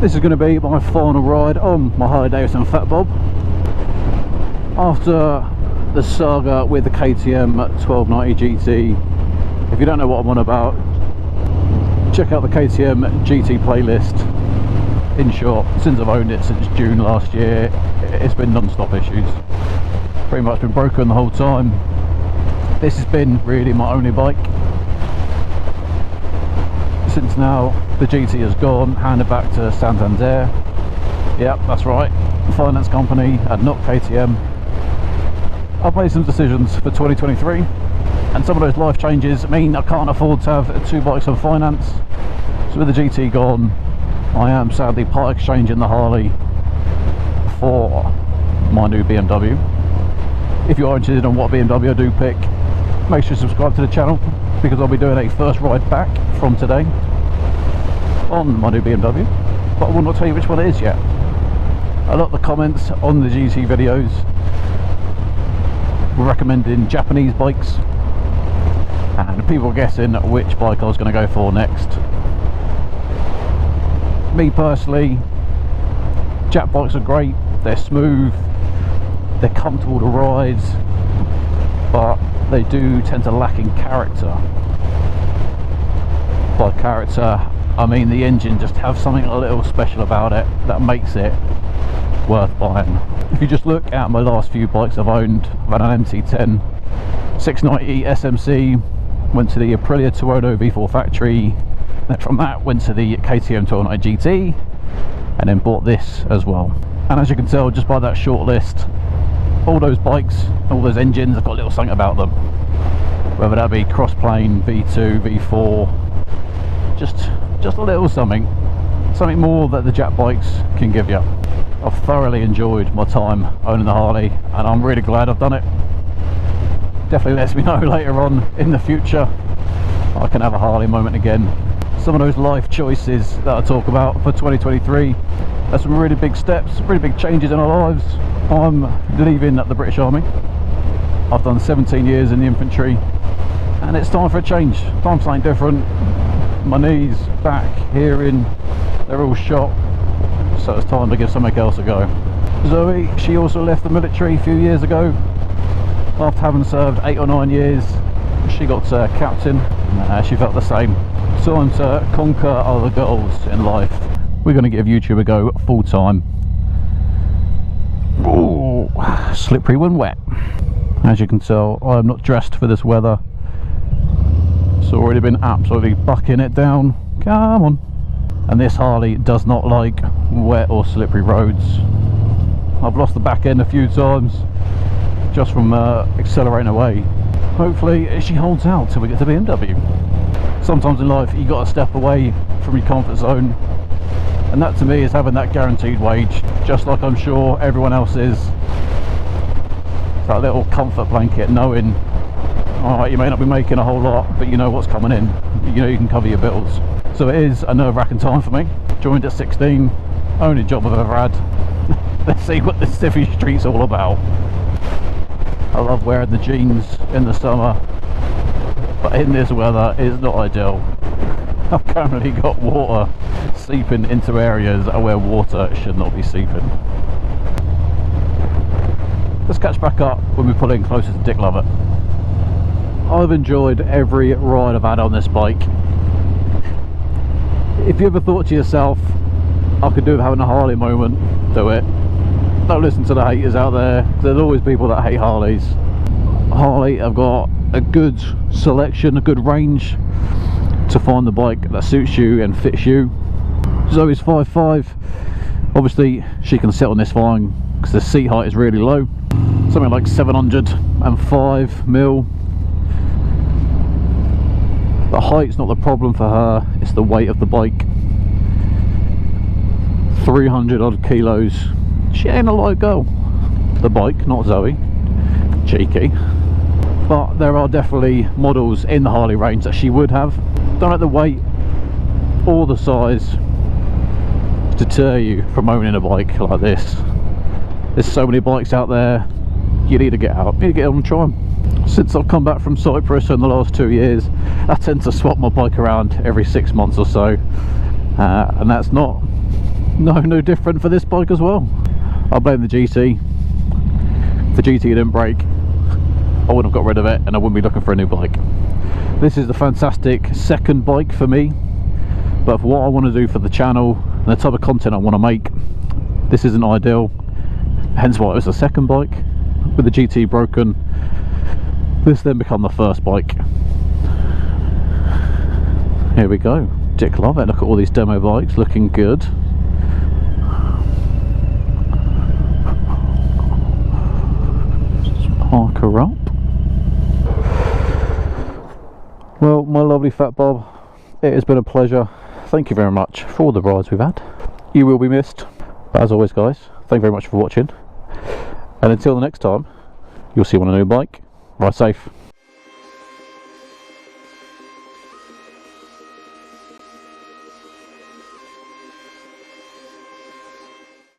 This is going to be my final ride on my Harley Davidson Fatbob. After the saga with the KTM 1290 GT, if you don't know what I'm on about, check out the KTM GT playlist. In short, since I've owned it since June last year, it's been non-stop issues. Pretty much been broken the whole time. This has been really my only bike. Since now the GT has gone, handed back to Santander. Yep, that's right, finance company and not KTM. I've made some decisions for 2023, and some of those life changes mean I can't afford to have two bikes on finance. So with the GT gone, I am sadly part exchanging the Harley for my new BMW. If you are interested in what BMW I do pick, make sure you subscribe to the channel, because I'll be doing a first ride back from today on my new BMW, but I will not tell you which one it is yet. A lot of the comments on the GT videos were recommending Japanese bikes, and people were guessing which bike I was going to go for next. Me personally, Jap bikes are great, they're smooth, they're comfortable to ride, but they do tend to lack in character. By character, I mean the engine just have something a little special about it that makes it worth buying. If you just look at my last few bikes I've owned, I've had an MT10, 690 SMC, went to the Aprilia Tuono V4 factory, then from that went to the KTM 1290 GT, and then bought this as well. And as you can tell just by that short list, all those bikes, all those engines have got a little something about them, whether that be crossplane, V2, V4, just a little something more that the Jap bikes can give you. I've thoroughly enjoyed my time owning the Harley, and I'm really glad I've done it. Definitely lets me know later on in the future I can have a Harley moment again. Some of those life choices that I talk about for 2023, there's some really big steps, really big changes in our lives. I'm leaving the British Army. I've done 17 years in the infantry, and it's time for a change, time for something different. My knees, back, hearing, they're all shot, so it's time to give something else a go. Zoe, she also left the military a few years ago. After having served 8 or 9 years, she got captain. She felt the same. Time to conquer other goals in life. We're going to give YouTube a go full time. Ooh, slippery when wet. As you can tell, I am not dressed for this weather. It's already been absolutely bucking it down. Come on. And this Harley does not like wet or slippery roads. I've lost the back end a few times just from accelerating away. Hopefully she holds out till we get to BMW. Sometimes in life you got to step away from your comfort zone, and that to me is having that guaranteed wage, just like I'm sure everyone else is. That little comfort blanket, knowing alright, you may not be making a whole lot, but you know what's coming in, you know you can cover your bills. So it is a nerve-wracking time for me. Joined at 16, only job I've ever had. Let's see what the stiffy street's all about. I love wearing the jeans in the summer, but in this weather it's not ideal. I've currently got water seeping into areas where water should not be seeping. Let's catch back up when we pull in closer to Dick Lovett. I've enjoyed every ride I've had on this bike. If you ever thought to yourself, I could do with having a Harley moment, do it. Don't listen to the haters out there, because there's always people that hate Harleys. Harley have got a good selection, a good range to find the bike that suits you and fits you. Zoe's 5'5", obviously she can sit on this fine because the seat height is really low, something like 705 mil. The height's not the problem for her, it's the weight of the bike. 300 odd kilos. She ain't a light girl. The bike, not Zoe. Cheeky. But there are definitely models in the Harley range that she would have. Don't let the weight or the size deter you from owning a bike like this. There's so many bikes out there, you need to get out, you need to get on and try them. Since I've come back from Cyprus in the last 2 years, I tend to swap my bike around every 6 months or so, and that's not no different for this bike as well. I blame the GT. If the GT didn't break, I wouldn't have got rid of it and I wouldn't be looking for a new bike. This is the fantastic second bike for me, but for what I want to do for the channel and the type of content I want to make, this isn't ideal. Hence why it was the second bike. With the GT broken, this then become the first bike. Here we go. Dick love it. Look at all these demo bikes looking good. Just park her up. Well, my lovely Fatbob, it has been a pleasure. Thank you very much for all the rides we've had. You will be missed. But as always, guys, thank you very much for watching. And until the next time, you'll see you on a new bike. Ride safe.